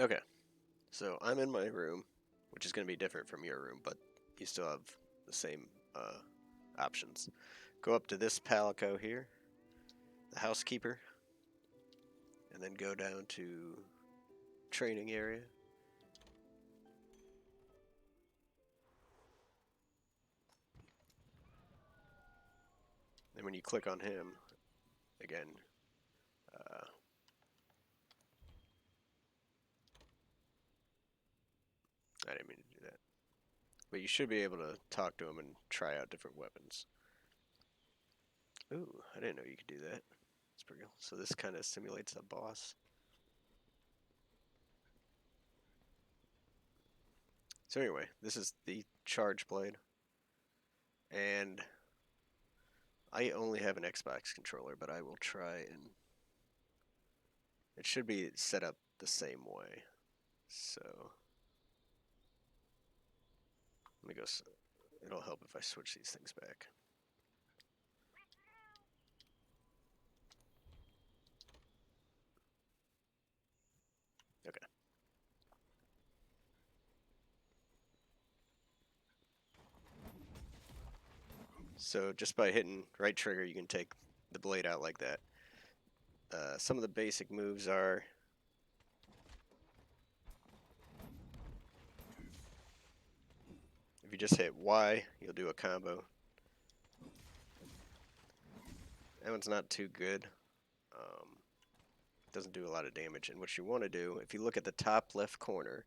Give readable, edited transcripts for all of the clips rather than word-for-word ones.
Okay, so I'm in my room, which is going to be different from your room, but you still have the same options. Go up to this palico here, the housekeeper, and then go down to training area. And when you click on him, again, uh, I didn't mean to do that. But you should be able to talk to him and try out different weapons. Ooh, I didn't know you could do that. That's pretty cool. So this kind of simulates a boss. So anyway, this is the charge blade. And I only have an Xbox controller, but I will try and... It should be set up the same way. So... Let me go... It'll help if I switch these things back. Okay. So just by hitting right trigger, you can take the blade out like that. Some of the basic moves are... If you just hit Y, you'll do a combo. That one's not too good. Doesn't do a lot of damage. And what you want to do, if you look at the top left corner,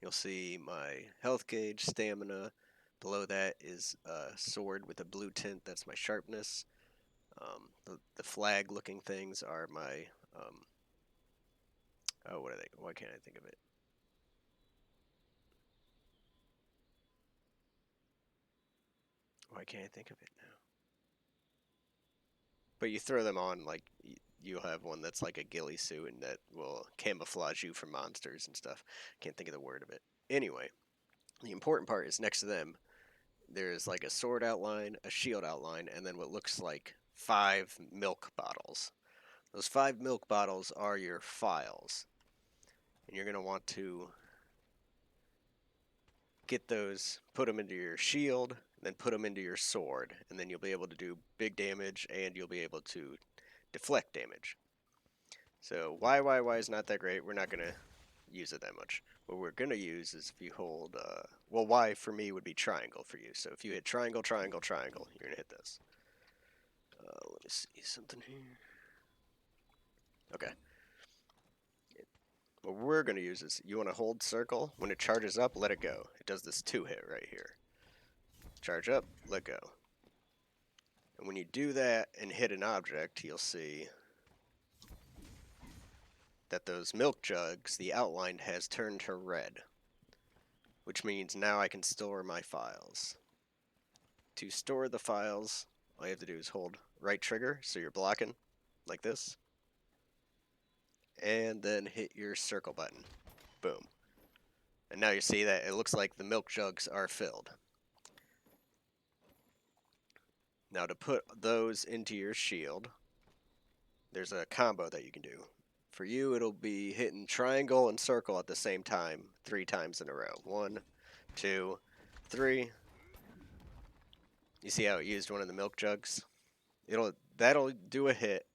you'll see my health gauge, stamina. Below that is a sword with a blue tint. That's my sharpness. The flag-looking things are my... oh, what are they? Why can't I think of it? Why can't I think of it now? But you throw them on, like, you'll have one that's like a ghillie suit and that will camouflage you from monsters and stuff. Can't think of the word of it. Anyway, the important part is next to them, there's like a sword outline, a shield outline, and then what looks like 5 milk bottles. Those 5 milk bottles are your files. And you're going to want to get those, put them into your shield, then put them into your sword, and then you'll be able to do big damage and you'll be able to deflect damage. So Y is not that great. We're not going to use it that much. What we're going to use is if you hold, well, Y for me would be triangle for you. So if you hit triangle, triangle, triangle, you're going to hit this. Let me see something here. Okay. What we're going to use is you want to hold circle. When it charges up, let it go. It does this 2-hit right here. Charge up, let go. And when you do that and hit an object, you'll see that those milk jugs, the outline has turned to red, which means now I can store my files. To store the files, all you have to do is hold right trigger, so you're blocking, like this, and then hit your circle button. Boom. And now you see that it looks like the milk jugs are filled. Now to put those into your shield, there's a combo that you can do. For you, it'll be hitting triangle and circle at the same time 3 times in a row. 1, 2, 3. You see how it used one of the milk jugs? That'll do a hit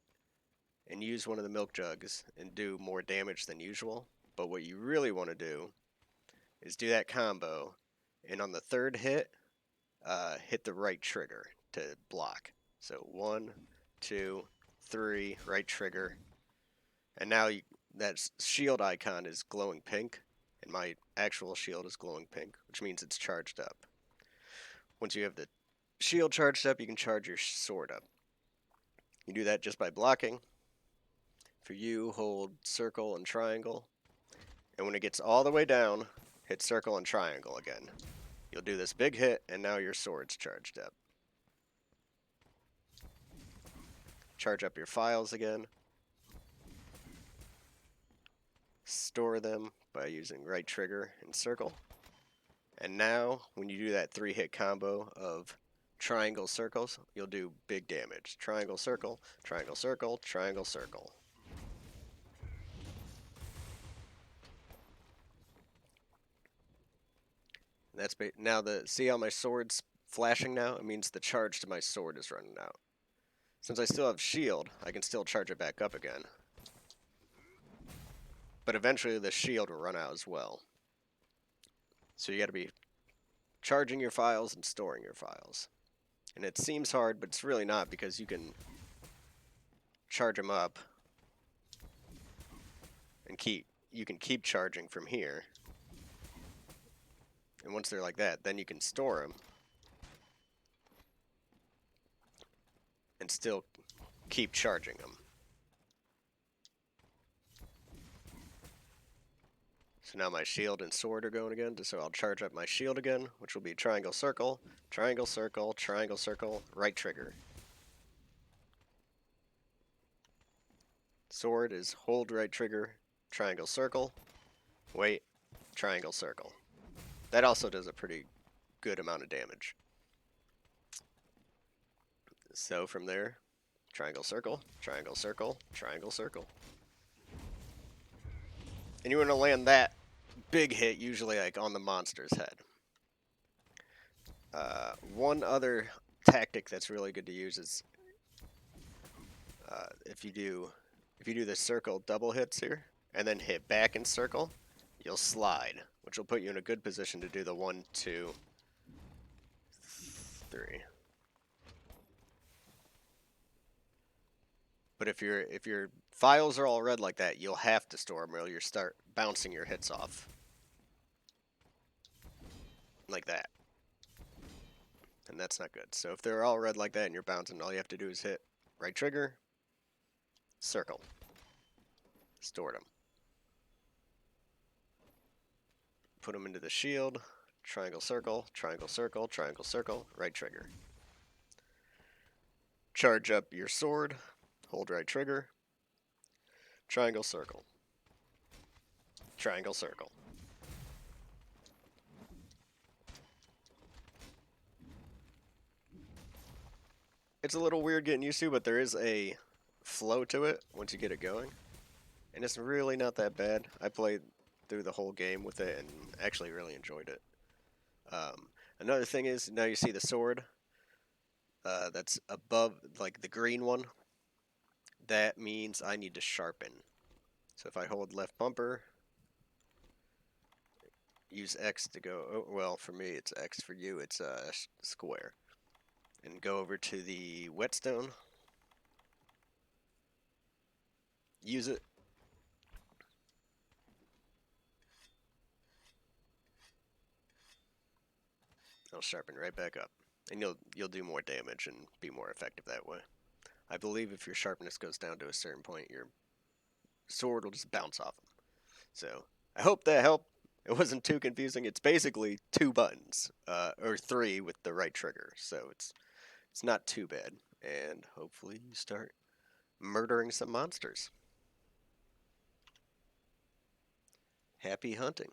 and use one of the milk jugs and do more damage than usual. But what you really want to do is do that combo, and on the 3rd hit, hit the right trigger to block. So 1, 2, 3, right trigger, and now that shield icon is glowing pink, and my actual shield is glowing pink, which means it's charged up. Once you have the shield charged up, you can charge your sword up. You do that just by blocking. For you, hold circle and triangle, and when it gets all the way down, hit circle and triangle again. You'll do this big hit, and now your sword's charged up. Charge up your files again. Store them by using right trigger and circle. And now, when you do that 3-hit combo of triangle circles, you'll do big damage. Triangle circle, triangle circle, triangle circle. Now see how my sword's flashing now? It means the charge to my sword is running out. Since I still have shield, I can still charge it back up again. But eventually the shield will run out as well. So you gotta be charging your files and storing your files. And it seems hard, but it's really not, because you can charge them up and you can keep charging from here. And once they're like that, then you can store them and still keep charging them. So now my shield and sword are going again, so I'll charge up my shield again, which will be triangle, circle, triangle, circle, triangle, circle, right trigger. Sword is hold right trigger, triangle, circle, wait, triangle, circle. That also does a pretty good amount of damage. So from there, triangle, circle, triangle, circle, triangle, circle. And you want to land that big hit usually like on the monster's head. One other tactic that's really good to use is if you do the circle double hits here and then hit back in circle, you'll slide, which will put you in a good position to do the 1, 2, 3. But if your files are all red like that, you'll have to store them or you'll start bouncing your hits off. Like that. And that's not good. So if they're all red like that and you're bouncing, all you have to do is hit right trigger, circle. Stored them. Put them into the shield, triangle, circle, triangle, circle, triangle, circle, right trigger. Charge up your sword, hold right trigger, triangle, circle, triangle, circle. It's a little weird getting used to, but there is a flow to it once you get it going. And it's really not that bad. I played through the whole game with it and actually really enjoyed it. Another thing is, now you see the sword that's above, like the green one. That means I need to sharpen. So if I hold left bumper, use X to go, oh, well, for me it's X, for you it's square. And go over to the whetstone. Use it. It'll sharpen right back up. And you'll do more damage and be more effective that way. I believe if your sharpness goes down to a certain point, your sword will just bounce off them. So I hope that helped. It wasn't too confusing. It's basically 2 buttons, or 3 with the right trigger. So it's not too bad. And hopefully you start murdering some monsters. Happy hunting.